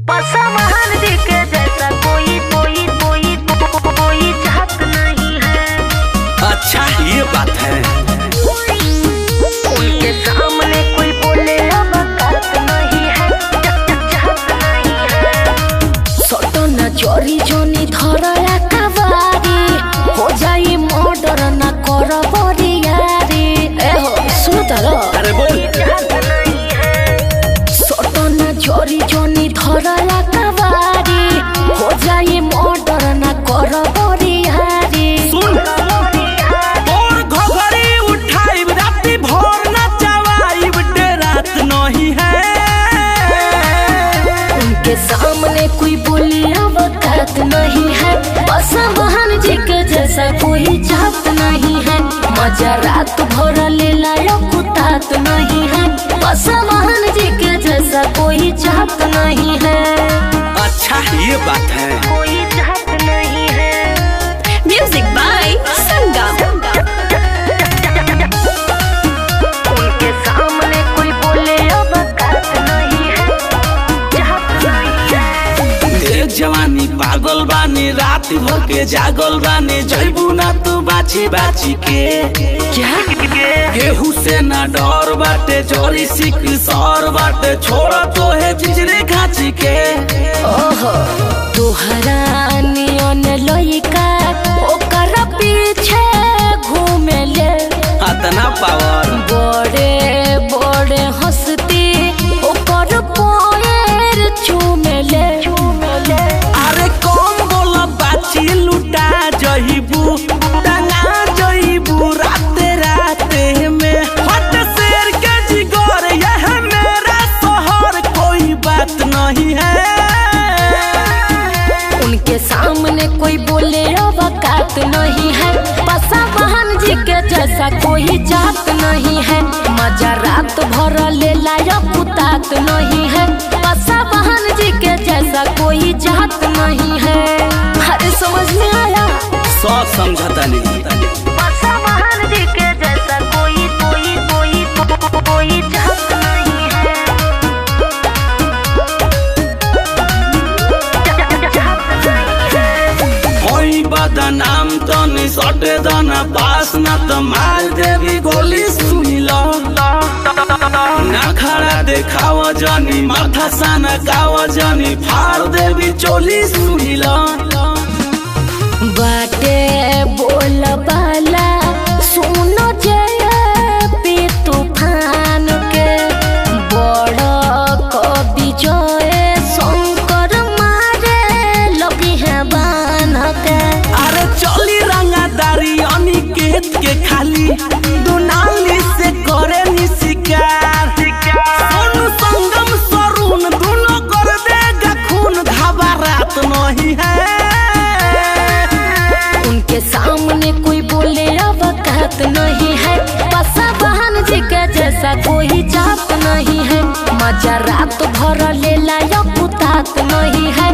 पासवान जी के जैसा कोई कोई कोई कोई चाहत नहीं है। अच्छा ये बात है। उनके सामने कोई बोले अब बात नहीं है, चाहत नहीं है। सोटो न चोरी जोनी धरला कवारी हो जाई मर्डर न कर बरियारी। ए हो सुनो तारो अरे बोल। चाहत नहीं है। सोटो न चोरी जोनी धरला कवारी हो जाई मर्डर न कर बरियारी। सुन और घोघरी उठाइब राती भोर न चवाइब डेरात नहीं है। उनके सामने कोई बोले अब बात नहीं है। पासवान जी के जैसा कोई चाहत नहीं है। मजा रात भर ले लायो कुतात नहीं है। पासवान जी के जैसा कोई चाहत नहीं है। अच्छा ये बात है। कोई चाहत नहीं है। म्यूजिक बाय संगम। उनके सामने कोई बोले अब बात नहीं है, चाहत नहीं है। देख जवानी पागल बानी रात भर के जागल बानी जैबू ना तू बाची बाची के। क्या केहू से ना डर बाटे चोरी सिक सर बाटे छोड़ा तो है जिजरे घाची के। ओहो तोहरा नियन लइका ओकर पीछे घूमे ले। अतना पावर बड़े बड़े हंसती ओकर पैर चूमे ले। अरे कौन बोला बाची लुटा जहिबू टंगा जहिबू राते राते में। हट शेर के जिगर यह मेरा शहर कोई बात नहीं है। उनके सामने कोई बोले अब बात नहीं है। पासवान जी के जैसा कोई जात नहीं है। मजा रात भर ले लाया कुतात नहीं है। पासवान जी के जैसा कोई जात नहीं है। अरे समझ में आया? सब समझता नहीं। पासवान जी के जैसा कोई कोई कोई कोई चाहत नहीं है, चाहत नहीं है। होई बदनाम तो नहीं सटे दाना पास ना तो मार देवी गोली सुनी लो। ना खड़ा देखाव जानी माथा साना गाव जानी फाड़ देवी चोली सुनी लो। बाटे बोल बाला सुनो जय पी तूफान के। बड़ कवि जय शंकर मारे लगी है बान के। अरे चोली रंगादारी अनिकेत के खाली दुनाली से करे नी शिकार। सोनू संगम सरून दोनों कर देगा खून घबरात नहीं है। उनके सामने कोई बोले अब बात नहीं है। पासवान जी के जैसा कोई जात नहीं है। मजा रात भर ले लाया कुतात नहीं है।